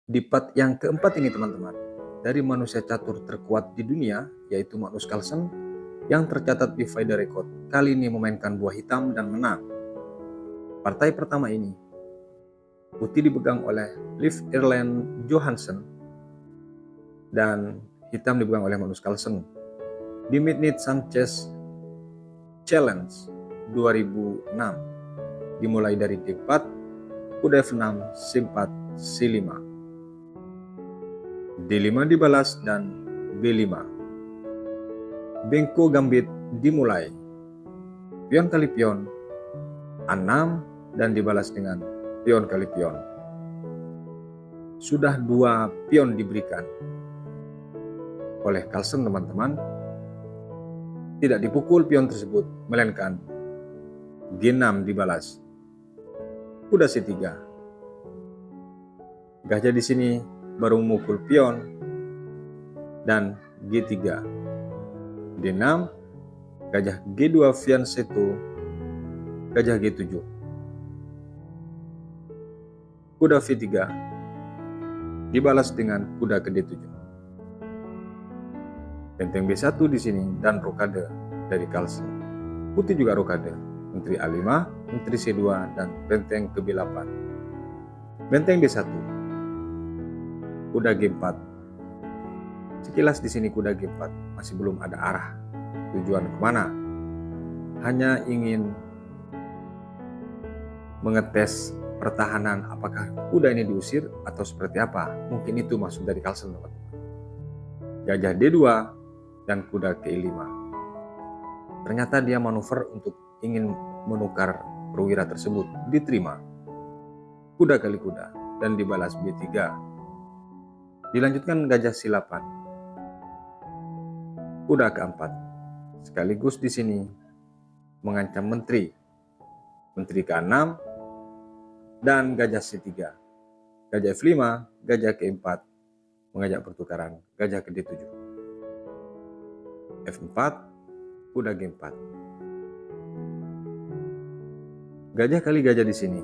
Di part yang keempat ini teman-teman, dari manusia catur terkuat di dunia, yaitu Magnus Carlsen, yang tercatat di FIDE Record, kali ini memainkan buah hitam dan menang. Partai pertama ini, putih dipegang oleh Leif Erland Johansson, dan hitam dipegang oleh Magnus Carlsen. Di Midnight Sanchez Challenge 2006, dimulai dari D4, kuda F6, C4, C5. D5 dibalas dan B5. Bengko gambit dimulai. Pion kali pion, A6 dan dibalas dengan pion kali pion. Sudah 2 pion diberikan oleh Carlsen teman-teman. Tidak dipukul pion tersebut, melainkan G6 dibalas. Kuda C3. Gajah di sini baru memukul pion dan G3. D6, gajah G2 pion C1, gajah G7. Kuda V3 dibalas dengan kuda ke D7. Benteng B1 di sini dan rokade dari Carlsen. Putih juga rokade, menteri A5, menteri C2 dan benteng ke B8. Benteng B1, kuda G4. Sekilas di sini kuda G4 masih belum ada arah tujuan kemana. Hanya ingin mengetes pertahanan, apakah kuda ini diusir atau seperti apa. Mungkin itu maksud dari Carlsen teman-teman. Gajah D2 dan kuda ke E5. Ternyata dia manuver untuk ingin menukar perwira tersebut, diterima. Kuda kali kuda dan dibalas B3. Dilanjutkan gajah C8. Kuda ke-4. Sekaligus di sini mengancam menteri. Menteri ke-6 dan gajah C3. Gajah F5, gajah ke-4 mengajak pertukaran gajah ke D7. F4, kuda G4. Gajah kali gajah di sini.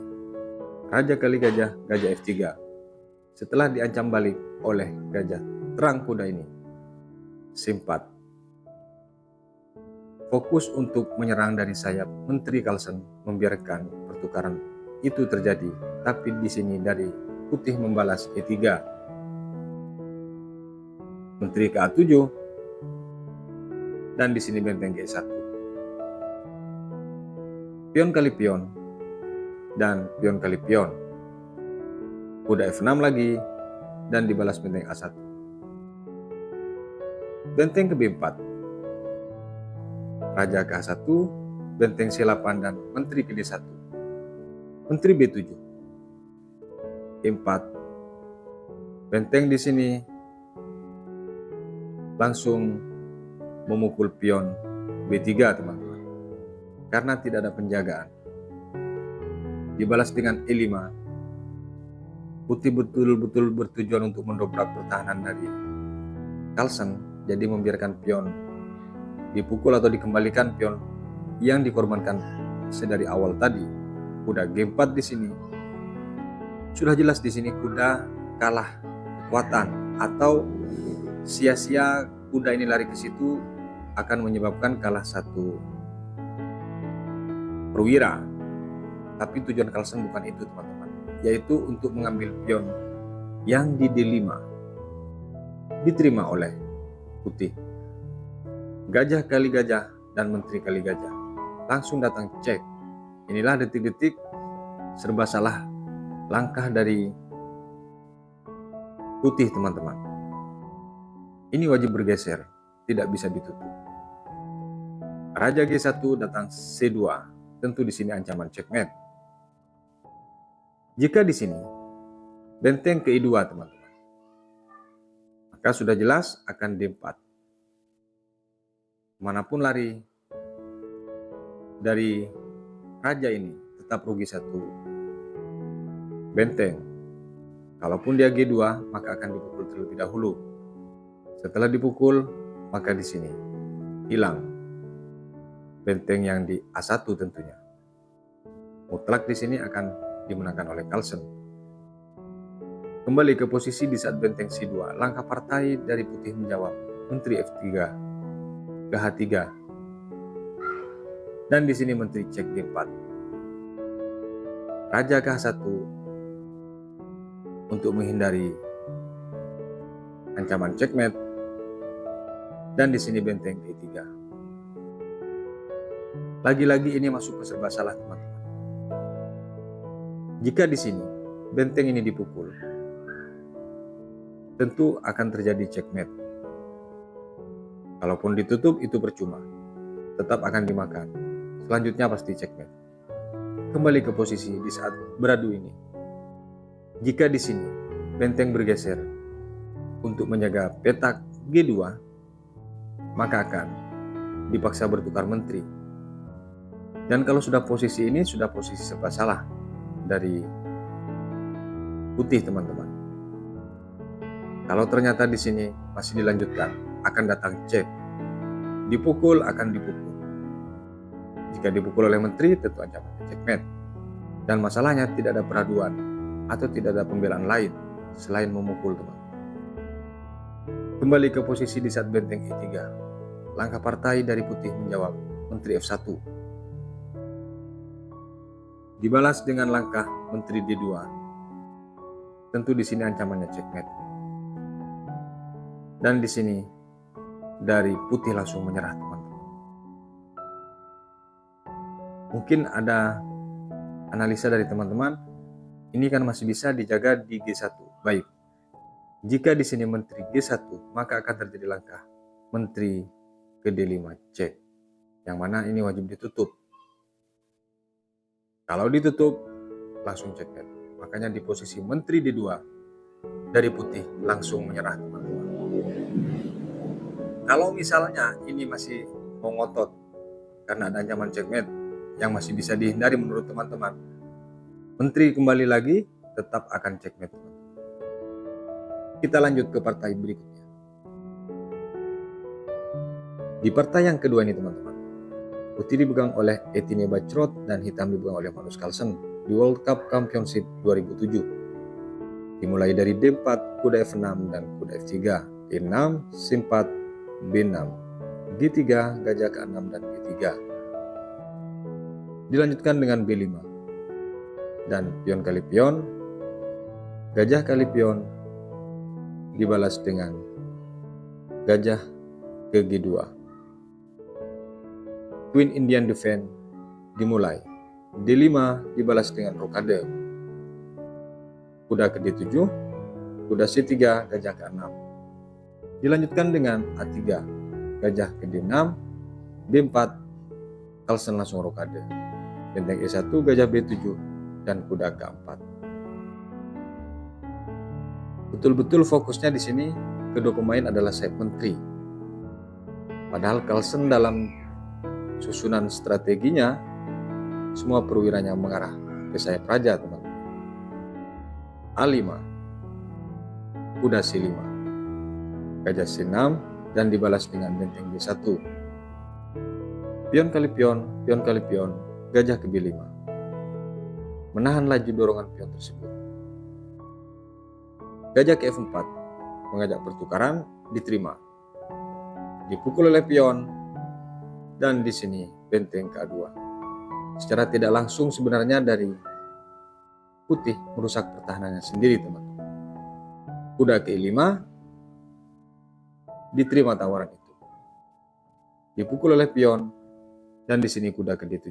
Raja kali gajah, gajah F3. Setelah diancam balik oleh gajah terang kuda ini, C4. Fokus untuk menyerang dari sayap menteri Carlsen, membiarkan pertukaran itu terjadi, tapi di sini dari putih membalas E3. Menteri ke A7 dan di sini benteng G1. Pion kali pion dan pion kali pion. Kuda F6 lagi dan dibalas benteng A1. Benteng ke B4. Raja ke A1, benteng C8 dan menteri ke D1. Menteri B7. E4. Benteng di sini langsung memukul pion B3 teman-teman, karena tidak ada penjagaan. Dibalas dengan E5. Putih betul-betul bertujuan untuk mendobrak pertahanan dari Carlsen, jadi membiarkan pion dipukul atau dikembalikan pion yang dikorbankan sedari awal tadi. Kuda G4 di sini. Sudah jelas di sini kuda kalah kekuatan, atau sia-sia kuda ini lari ke situ akan menyebabkan kalah satu perwira. Tapi tujuan Carlsen bukan itu teman-teman, yaitu untuk mengambil pion yang di D5. Diterima oleh putih. Gajah kali gajah dan menteri kali gajah. Langsung datang cek. Inilah detik-detik serba salah langkah dari putih teman-teman. Ini wajib bergeser, tidak bisa ditutup. Raja G1 datang C2, tentu di sini ancaman checkmate. Jika di sini benteng ke E2 teman-teman, maka sudah jelas akan D4. Manapun lari dari raja ini tetap rugi satu benteng. Kalaupun dia G2, maka akan dipukul terlebih dahulu. Setelah dipukul, maka di sini hilang benteng yang di A1 tentunya. Mutlak di sini akan dimenangkan oleh Carlsen. Kembali ke posisi di saat benteng C2. Langkah partai dari putih menjawab. Menteri F3 ke H3. Dan di sini menteri cek D4. Raja ke H1 untuk menghindari ancaman checkmate. Dan di sini benteng E3. Lagi-lagi ini masuk ke serba salah, teman-teman. Jika di sini benteng ini dipukul, tentu akan terjadi checkmate. Kalaupun ditutup itu percuma, tetap akan dimakan. Selanjutnya pasti checkmate. Kembali ke posisi di saat beradu ini. Jika di sini benteng bergeser untuk menjaga petak G2, maka akan dipaksa bertukar menteri. Dan kalau sudah posisi ini, sudah posisi serba salah dari putih, teman-teman. Kalau ternyata di sini masih dilanjutkan, akan datang cek. Dipukul akan dipukul. Jika dipukul oleh menteri, tentu ancamannya checkmate. Dan masalahnya tidak ada peraduan atau tidak ada pembelaan lain selain memukul, teman. Kembali ke posisi di saat benteng E3. Langkah partai dari putih menjawab. Menteri F1. Dibalas dengan langkah menteri D2. Tentu di sini ancamannya checkmate. Dan di sini dari putih langsung menyerah, teman-teman. Mungkin ada analisa dari teman-teman, ini kan masih bisa dijaga di G1. Baik. Jika di sini menteri G1, maka akan terjadi langkah menteri ke D5 cek. Yang mana ini wajib ditutup. Kalau ditutup, langsung checkmate. Makanya di posisi menteri D2 dari putih langsung menyerah, teman-teman. Kalau misalnya ini masih mau ngotot karena ada ancaman checkmate yang masih bisa dihindari menurut teman-teman, menteri kembali lagi tetap akan checkmate, teman-teman. Kita lanjut ke partai berikutnya. Di partai yang kedua ini, teman-teman, putih dipegang oleh Etienne Bacrot dan hitam dipegang oleh Magnus Carlsen di World Cup Championship 2007. Dimulai dari D4, kuda F6 dan kuda F3, E6, C4, B6, G3, gajah ke-6 dan G3. Dilanjutkan dengan B5 dan pion kali pion, gajah kali pion, dibalas dengan gajah ke G2. Queen Indian Defense dimulai. D5 dibalas dengan rokade. Kuda ke D7, kuda C3, gajah ke-6. Dilanjutkan dengan A3, gajah ke D6, B4, Carlsen langsung rokade. Benteng E1, gajah B7, dan kuda ke-4. Betul-betul fokusnya di sini kedua pemain adalah sayap menteri. Padahal Carlsen dalam susunan strateginya semua perwiranya mengarah ke sayap raja, teman-teman. A5, kuda C5, gajah C6 dan dibalas dengan benteng B1. Pion kali pion, gajah ke B5. Menahan laju dorongan pion tersebut. Gajah ke F4 mengajak pertukaran, diterima. Dipukul oleh pion. Dan di sini benteng ke-2. Secara tidak langsung sebenarnya dari putih merusak pertahanannya sendiri, teman-teman. Kuda ke E5 diterima tawaran itu. Dipukul oleh pion dan di sini kuda ke D7.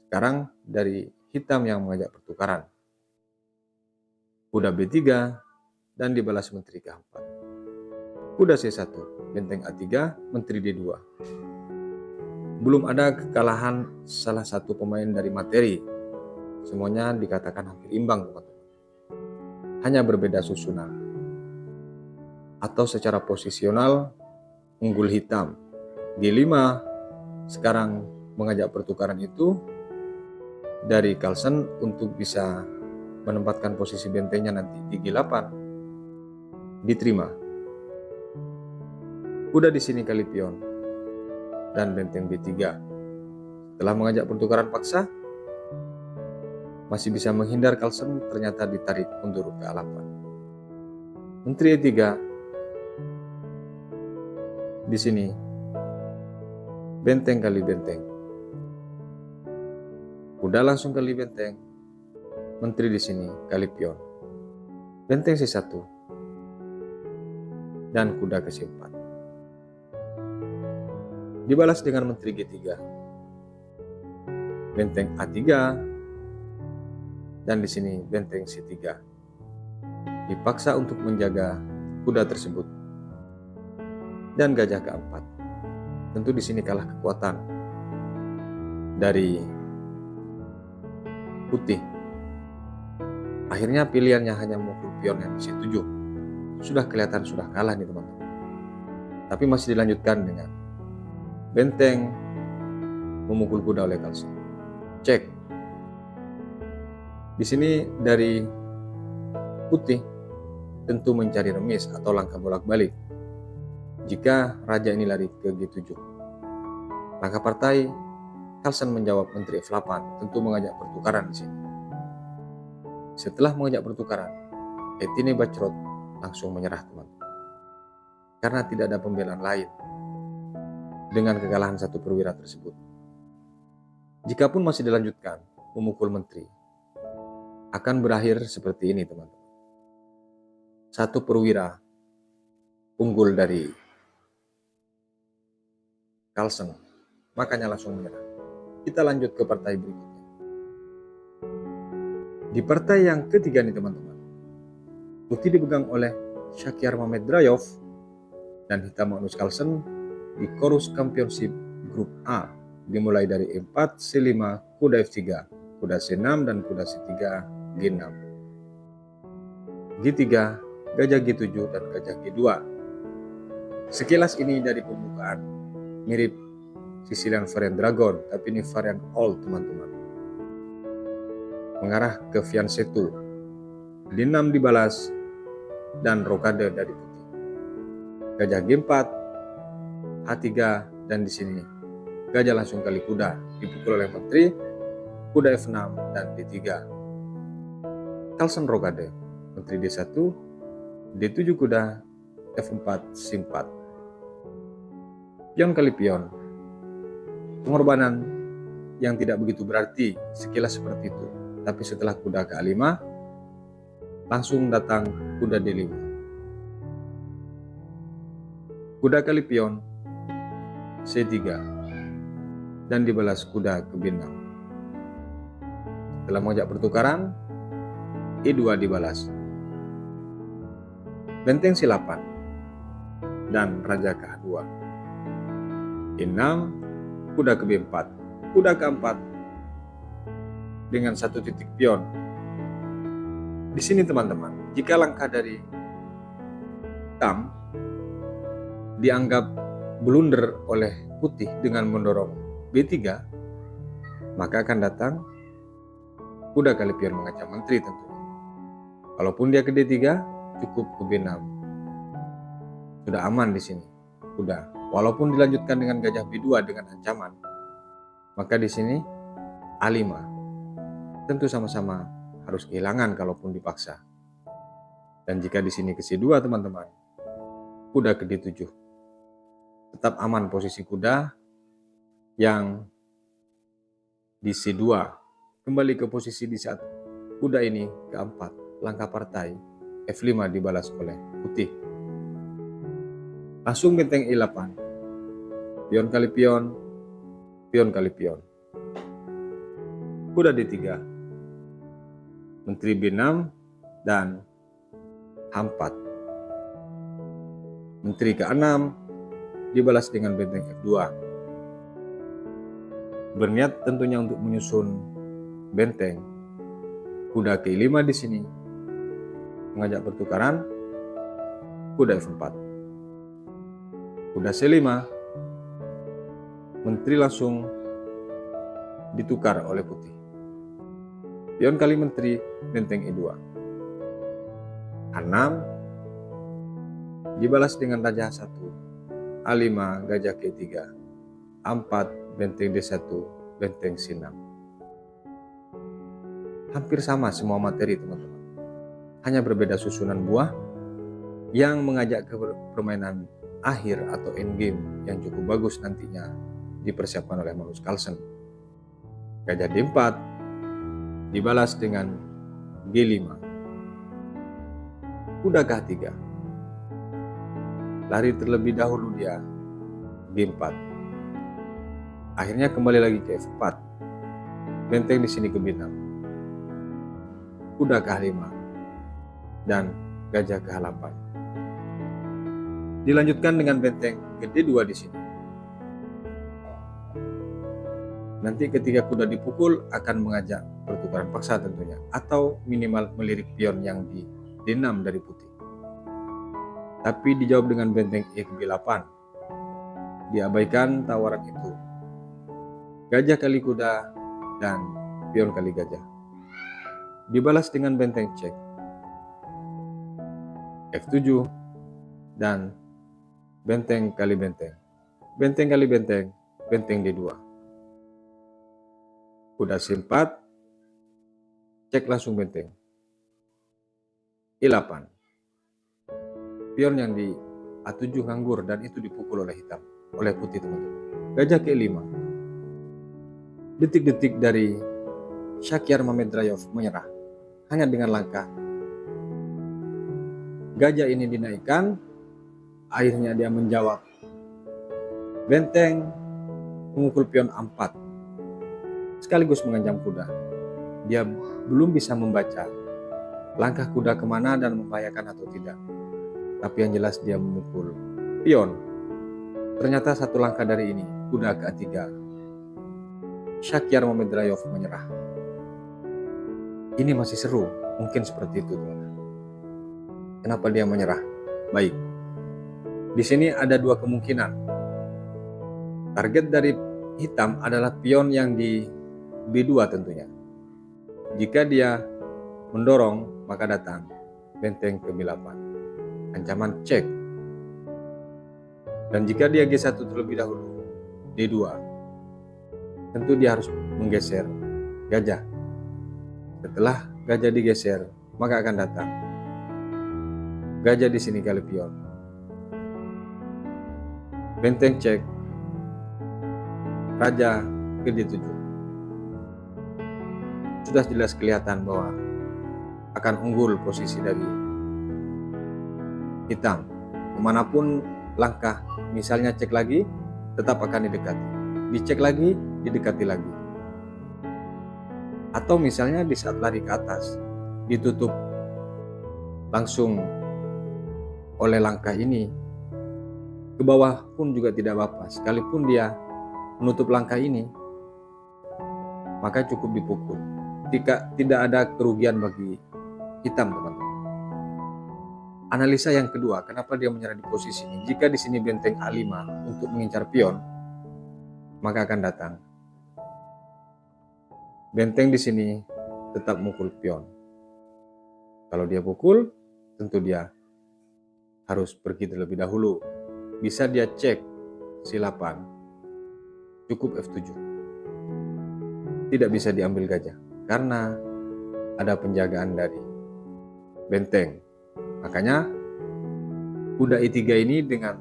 Sekarang dari hitam yang mengajak pertukaran. Kuda B3 dan dibalas menteri ke-4. Kuda C1, benteng A3, menteri D2. Belum ada kekalahan salah satu pemain dari materi. Semuanya dikatakan hampir imbang, teman-teman. Hanya berbeda susunan. Atau secara posisional, unggul hitam. G5 sekarang mengajak pertukaran itu dari Carlsen untuk bisa menempatkan posisi bentengnya nanti di G8. Diterima. Kuda di sini kali pion dan benteng B3. Setelah mengajak pertukaran paksa, masih bisa menghindar, Carlsen ternyata ditarik mundur ke A8. Menteri E3 di sini benteng kali benteng. Kuda langsung kali benteng. Menteri di sini kali pion. Benteng C1 dan kuda ke C4. Dibalas dengan menteri G3. Benteng A3 dan di sini benteng C3. Dipaksa untuk menjaga kuda tersebut. Dan gajah keempat. Tentu di sini kalah kekuatan dari putih. Akhirnya pilihannya hanya memukul pion yang di C7. Sudah kelihatan sudah kalah nih teman-teman. Tapi masih dilanjutkan dengan benteng memukul kuda oleh Carlsen. Cek. Di sini dari putih tentu mencari remis atau langkah bolak-balik. Jika raja ini lari ke G7. Langkah partai, Carlsen menjawab menteri F8, tentu mengajak pertukaran di sini. Setelah mengajak pertukaran, Etine Bacrot langsung menyerah teman-teman. Karena tidak ada pembelaan lain dengan kekalahan satu perwira tersebut. Jikapun masih dilanjutkan memukul menteri, akan berakhir seperti ini teman-teman. Satu perwira unggul dari Carlsen, makanya langsung menyerah. Kita lanjut ke partai berikutnya. Di partai yang ketiga nih teman-teman, putih dipegang oleh Shakhriar Mamedrayov dan hitam Magnus Carlsen di Chorus Championship Grup A, dimulai dari E4, C5, kuda F3, kuda C6 dan kuda C3, G6. G3, gajah G7 dan gajah G2. Sekilas ini dari pembukaan mirip Sicilian variant Dragon, tapi ini varian old teman-teman. Mengarah ke fiancé tour. D6 dibalas dan rokade dari putih. Gajah G4, H3 dan di sini gajah langsung kali kuda dipukul oleh menteri, kuda F6 dan D3. Carlsen rokade, menteri D1, D7 kuda, F4 C4. Pion kali pion. Pengorbanan yang tidak begitu berarti sekilas seperti itu. Tapi setelah kuda ke A5, langsung datang kuda D5. Kuda kali pion, C3, dan dibalas kuda ke B6. Setelah mengajak pertukaran, E2 dibalas. Benteng C8, dan raja ke A2. E6, kuda ke B4, kuda ke 4, dengan satu titik pion. Di sini teman-teman, jika langkah dari hitam dianggap blunder oleh putih dengan mendorong B3, maka akan datang kuda kali pion mengancam menteri tentunya. Kalaupun dia ke D3, cukup ke B6. Sudah aman di sini kuda. Walaupun dilanjutkan dengan gajah B2 dengan ancaman, maka di sini A5. Tentu sama-sama harus kehilangan kalaupun dipaksa. Dan jika di sini ke C2 teman-teman, kuda ke D7. Tetap aman posisi kuda yang di C2. Kembali ke posisi di saat kuda ini ke 4. Langkah partai F5 dibalas oleh putih. Langsung benteng E8. Pion kali pion, pion kali pion. Kuda D3. Menteri B6 dan H4. Menteri ke-6 dibalas dengan benteng F2. Berniat tentunya untuk menyusun benteng. Kuda ke-5 di sini mengajak pertukaran, kuda F4. Kuda C5, menteri langsung ditukar oleh putih. Pion kali menteri, benteng E2. A6 dibalas dengan raja H1. A5 gajah G3. A4 benteng D1, benteng C6. hampir sama semua materi teman-teman. Hanya berbeda susunan buah yang mengajak ke permainan akhir atau endgame yang cukup bagus nantinya dipersiapkan oleh Magnus Carlsen. Gajah D4 dibalas dengan G5. Kuda K3. Lari terlebih dahulu dia G4. Akhirnya kembali lagi ke F4. Benteng di sini ke B6. Kuda ke H5 dan gajah ke H8. Dilanjutkan dengan benteng ke D2 di sini. Nanti ketika kuda dipukul akan mengajak pertukaran paksa tentunya, atau minimal melirik pion yang di D6 dari putih. Tapi dijawab dengan benteng E ke B8. Diabaikan tawaran itu. Gajah kali kuda dan pion kali gajah. Dibalas dengan benteng cek. F7 dan benteng kali benteng. Benteng kali benteng, benteng D2. Kuda C4, cek langsung benteng. E8. Pion yang di A7 nganggur dan itu dipukul oleh hitam, oleh putih teman-teman. Gajah ke E5. Detik-detik dari Shakyar Mamedrayov menyerah hanya dengan langkah. Gajah ini dinaikkan, akhirnya dia menjawab. Benteng memukul pion A4 sekaligus mengancam kuda. Dia belum bisa membaca langkah kuda kemana dan membahayakan atau tidak. Tapi yang jelas dia memukul pion. Ternyata satu langkah dari ini, kuda ke A3. Shakyar Mamedrayov menyerah. Ini masih seru, mungkin seperti itu teman-teman. Kenapa dia menyerah? Baik. Di sini ada dua kemungkinan. Target dari hitam adalah pion yang di B2 tentunya. Jika dia mendorong, maka datang benteng ke B8. Ancaman cek. Dan jika dia G1 terlebih dahulu, D2. Tentu dia harus menggeser gajah. Setelah gajah digeser, maka akan datang gajah di sini kali pion. Benteng cek. Raja ke D7. Sudah jelas kelihatan bahwa akan unggul posisi dari hitam. Kemanapun langkah, misalnya cek lagi, tetap akan didekati. Dicek lagi, didekati lagi. Atau misalnya di saat lari ke atas, ditutup langsung oleh langkah ini, ke bawah pun juga tidak apa-apa. Sekalipun dia menutup langkah ini, maka cukup dipukul. Tidak ada kerugian bagi hitam, teman-teman. Analisa yang kedua, kenapa dia menyerah di posisi ini? Jika di sini benteng A5 untuk mengincar pion, maka akan datang benteng di sini tetap mukul pion. Kalau dia pukul, tentu dia harus pergi terlebih dahulu. Bisa dia cek C8, cukup F7. Tidak bisa diambil gajah karena ada penjagaan dari benteng. Makanya kuda E3 ini dengan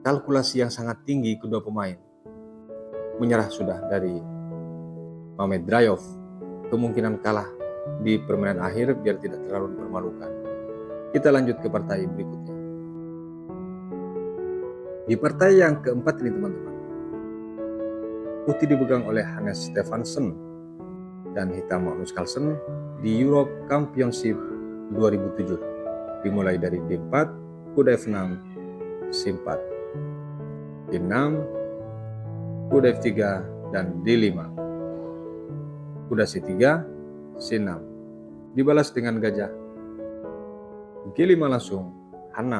kalkulasi yang sangat tinggi kedua pemain menyerah sudah dari Mamedrayov. Kemungkinan kalah di permainan akhir biar tidak terlalu dipermalukan. Kita lanjut ke partai berikutnya. Di partai yang keempat ini teman-teman, putih dipegang oleh Hannes Stefansson dan hitam Magnus Carlsen di Europe Championship 2007. Dimulai dari D4, kuda F6, C4, D6, kuda F3, dan D5. Kuda C3, C6. Dibalas dengan gajah. G5 langsung, H6.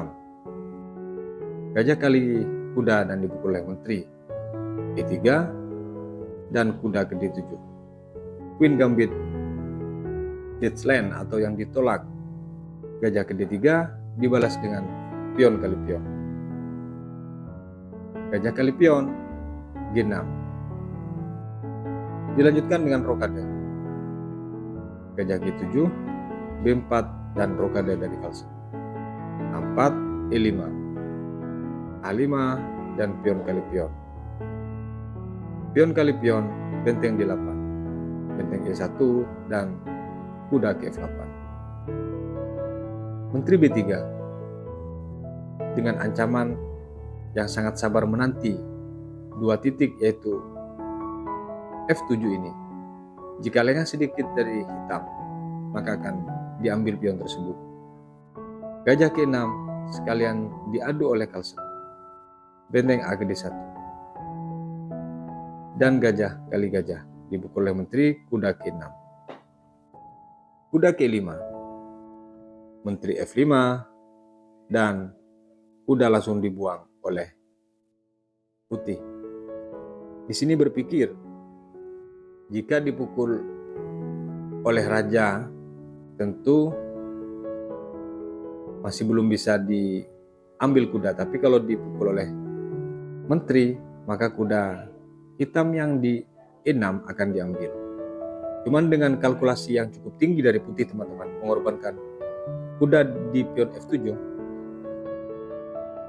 Gajah kali kuda dan dipukul oleh menteri. E3 dan kuda ke D7. Queen Gambit, Deathland atau yang ditolak. Gajah ke D3 dibalas dengan pion kali pion. Gajah kali pion, G6. Dilanjutkan dengan rokade. gajah G7, B4, dan rokade dari Carlsen. 4, E5, A5, dan pion kali pion. Pion kali pion, benteng D8, benteng E1, dan kuda ke F8. Menteri B3 dengan ancaman yang sangat sabar menanti 2 titik, yaitu F7 ini. Jika lengah sedikit dari hitam, maka akan diambil pion tersebut. Gajah ke-6 sekalian diadu oleh Carlsen. Benteng A ke D1. Dan gajah kali gajah dipukul oleh menteri, kuda ke-6. Kuda ke-5, menteri F5, dan kuda langsung dibuang oleh putih. Di sini berpikir, jika dipukul oleh raja, tentu masih belum bisa diambil kuda. Tapi kalau dipukul oleh menteri, maka kuda hitam yang di E6 akan diambil. Cuman dengan kalkulasi yang cukup tinggi dari putih, teman-teman, mengorbankan kuda di pion F7,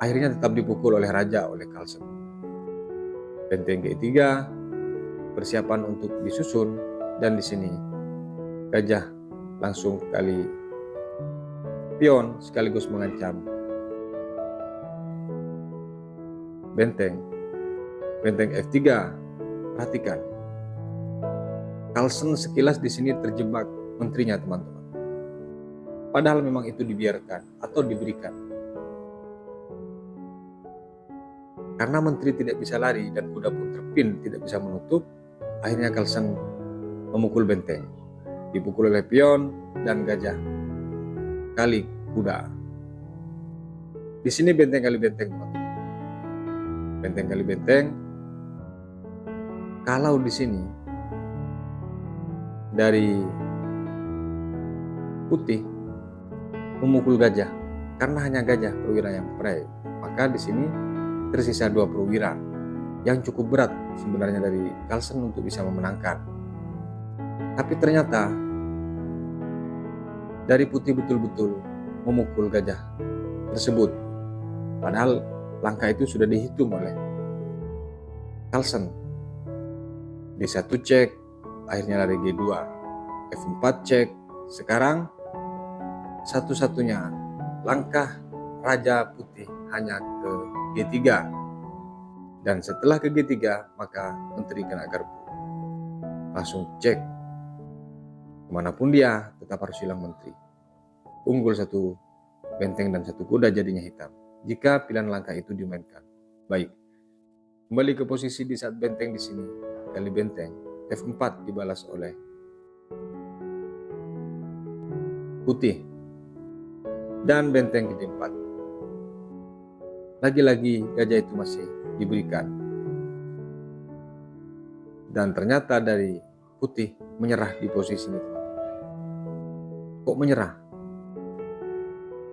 akhirnya tetap dipukul oleh raja, oleh Carlsen. Benteng G3 persiapan untuk disusun, dan di sini gajah langsung kali pion sekaligus mengancam benteng. Benteng F3, perhatikan, Carlsen sekilas di sini terjebak menterinya, teman-teman. Padahal memang itu dibiarkan atau diberikan. Karena menteri tidak bisa lari dan kuda pun terpin tidak bisa menutup, akhirnya Carlsen memukul benteng. Dipukul oleh pion dan gajah kali kuda. Di sini benteng kali benteng, teman-teman. Benteng kali benteng. Kalau di sini dari putih memukul gajah, karena hanya gajah perwira yang memperaih, maka di sini tersisa 2 perwira yang cukup berat sebenarnya dari Carlsen untuk bisa memenangkan. Tapi ternyata dari putih betul-betul memukul gajah tersebut, padahal langkah itu sudah dihitung oleh Carlsen. D1 cek, akhirnya lari G2, F4 cek. Sekarang satu-satunya langkah raja putih hanya ke G3, dan setelah ke G3 maka menteri kena garpu. Langsung cek, kemanapun dia tetap harus hilang menteri. Unggul 1 benteng dan 1 kuda jadinya hitam jika pilihan langkah itu dimainkan. Baik, kembali ke posisi di saat benteng di sini kali benteng, F4 dibalas oleh putih, dan benteng ke D4. Lagi-lagi gajah itu masih diberikan, dan ternyata dari putih menyerah di posisi ini. Kok menyerah?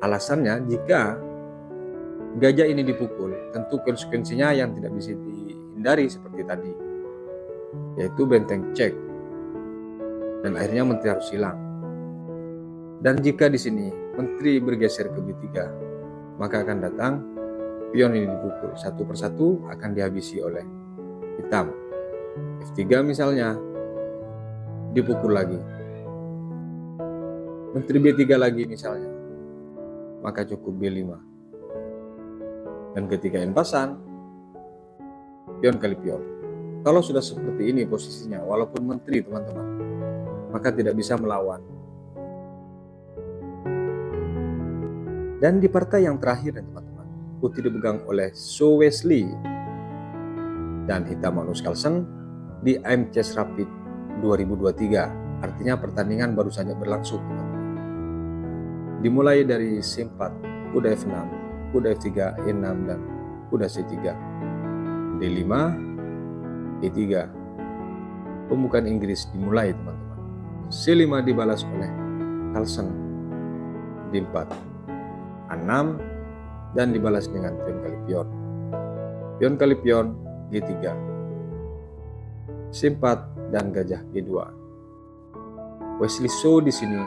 Alasannya, jika gajah ini dipukul, tentu konsekuensinya yang tidak bisa dihindari seperti tadi, yaitu benteng cek, dan akhirnya menteri harus hilang. Dan jika di sini menteri bergeser ke B3, maka akan datang pion ini dipukul satu persatu, akan dihabisi oleh hitam. F3 misalnya dipukul lagi, menteri B3 lagi misalnya, maka cukup B5. Dan ketika empasan, pion kali pion. Kalau sudah seperti ini posisinya, walaupun menteri, teman-teman, maka tidak bisa melawan. Dan di partai yang terakhir, teman-teman, putih dipegang oleh So Wesley dan hitam Magnus Carlsen di AM Chess Rapid 2023. Artinya pertandingan baru saja berlangsung, teman-teman. Dimulai dari C4, kuda F6, kuda F3, E6, dan kuda C3, D5, E3. Pembukaan Inggris dimulai, teman-teman. C5 dibalas oleh Carlsen, D4, A6, dan dibalas dengan pion kali pion. Pion kali pion G3, C4, dan gajah G2. Wesley So di sini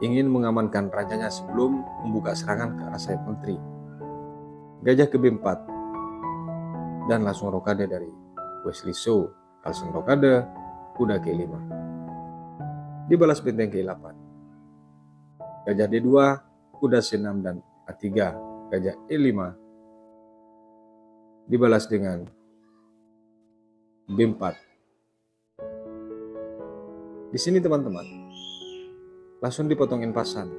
ingin mengamankan rajanya sebelum membuka serangan ke arah sayap menteri. Gajah ke B4 dan langsung rokade dari Wesley So. Carlsen rokade, kuda ke E5. Dibalas benteng ke E8. Gajah D2, kuda C6 dan A3. Gajah E5 dibalas dengan B4. Di sini teman-teman, langsung dipotongin pasan.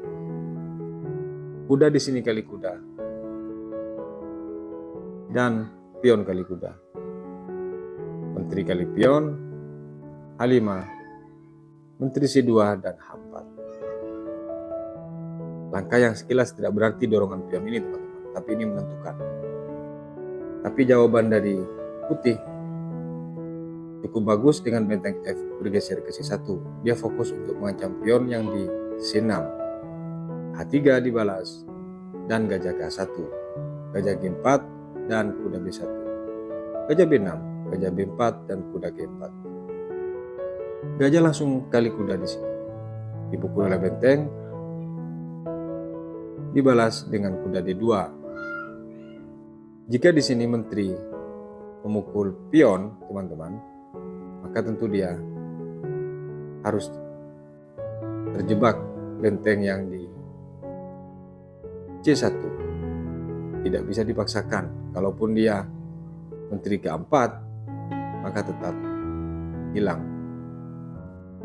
Kuda di sini kali kuda dan pion kali kuda. Menteri kali pion, H5, menteri C2 dan H4. Langkah yang sekilas tidak berarti dorongan pion ini teman-teman, tapi ini menentukan. Tapi jawaban dari putih cukup bagus dengan benteng F bergeser ke C1. Dia fokus untuk mengancam pion yang di C6. H3 dibalas dan gajah ke A1. Gajah G4 dan kuda B1. Gajah B6, gajah B4 dan kuda G4. Gajah langsung kali kuda di sini. Dipukul oleh benteng, dibalas dengan kuda D2. Jika di sini menteri memukul pion, teman-teman, maka tentu dia harus terjebak benteng yang di C1. Tidak bisa dipaksakan. Kalaupun dia menteri keempat, maka tetap hilang.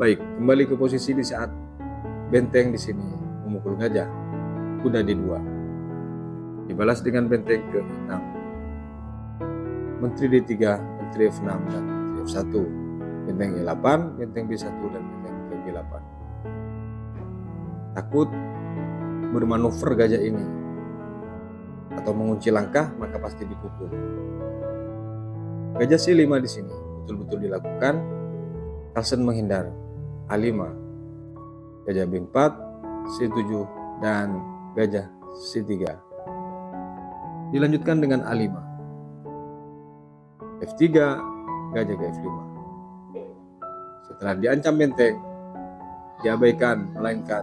Baik, kembali ke posisi di saat benteng di sini memukul gajah, kuda D2. Dibalas dengan benteng ke 6. Menteri D3, menteri F6 dan menteri F1. Benteng E8, benteng B1 dan benteng ke B8. Takut bermanuver gajah ini atau mengunci langkah, maka pasti dipukul. Gajah C5 di sini betul-betul dilakukan. Carlsen menghindar. A5, gajah B4, C7 dan gajah C3. Dilanjutkan dengan A5. F3, gajah ke F5. Setelah diancam benteng, diabaikan melainkan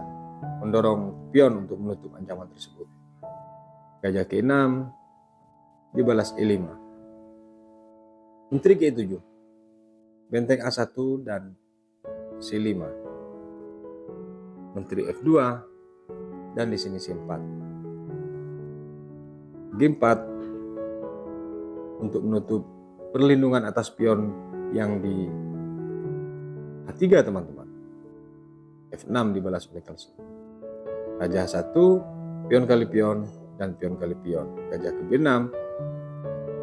mendorong pion untuk menutup ancaman tersebut. Gajah ke-6 dibalas E5. Menteri ke-7, benteng A1 dan C5. Menteri F2 dan di sini C4. G4 untuk menutup perlindungan atas pion yang di A3 teman-teman. F6 dibalas oleh Carlsen. Gajah 1, pion kali pion dan pion kali pion. Gajah ke B6,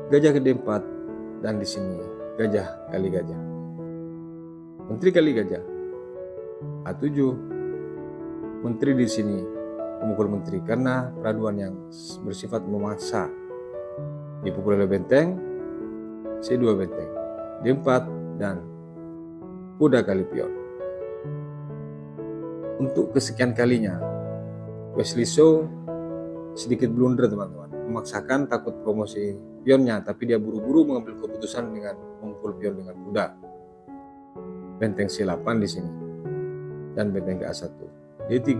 gajah ke D4 dan di sini gajah kali gajah. Menteri kali gajah. A7, menteri di sini memukul menteri karena peraduan yang bersifat memaksa. Dipukul oleh benteng, C2 benteng, D4 dan kuda kali pion. Untuk kesekian kalinya, Wesley So sedikit blunder teman-teman. Memaksakan takut promosi pionnya, tapi dia buru-buru mengambil keputusan dengan memukul pion dengan kuda. Benteng C8 di sini dan benteng ke A1. D3,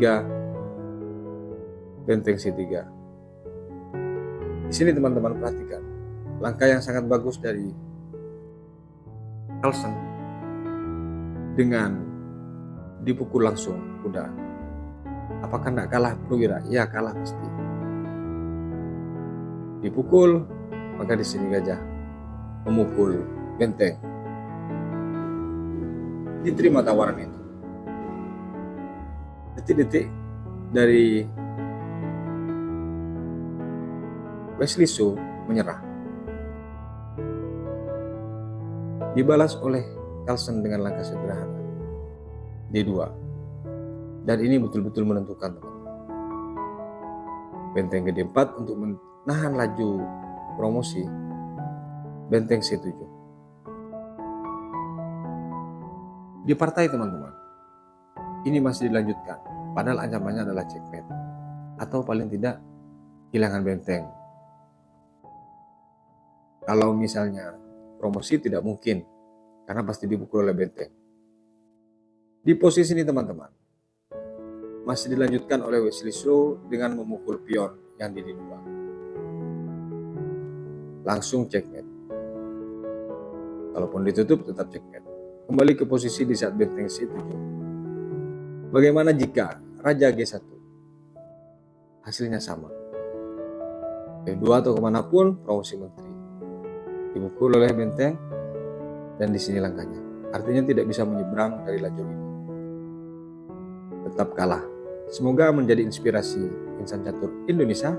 benteng C3. Di sini teman-teman perhatikan langkah yang sangat bagus dari Carlsen dengan dipukul langsung kuda. Apakah tidak kalah perwira? Ya, kalah pasti. Dipukul, maka di sini gajah memukul benteng. Diterima tawaran itu. Detik-detik dari Wesley So menyerah. Dibalas oleh Carlsen dengan langkah sederhana, D2. Dan ini betul-betul menentukan teman-teman. Benteng ke D4 untuk menahan laju promosi. Benteng C7. Di partai teman-teman, ini masih dilanjutkan, padahal ancamannya adalah checkmate atau paling tidak kehilangan benteng. Kalau misalnya promosi tidak mungkin, karena pasti dipukul oleh benteng. Di posisi ini teman-teman, masih dilanjutkan oleh Wesley So dengan memukul pion yang di D2. Langsung checkmate. Kalaupun ditutup tetap checkmate. Kembali ke posisi di saat benteng C7. Bagaimana jika Raja G1? Hasilnya sama. F2 atau kemanapun promosi menteri. Dipukul oleh benteng dan di sini langkahnya. Artinya tidak bisa menyeberang dari lajur ini. Tetap kalah. Semoga menjadi inspirasi insan catur Indonesia.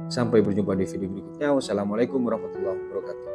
Sampai berjumpa di video berikutnya. Wassalamualaikum warahmatullahi wabarakatuh.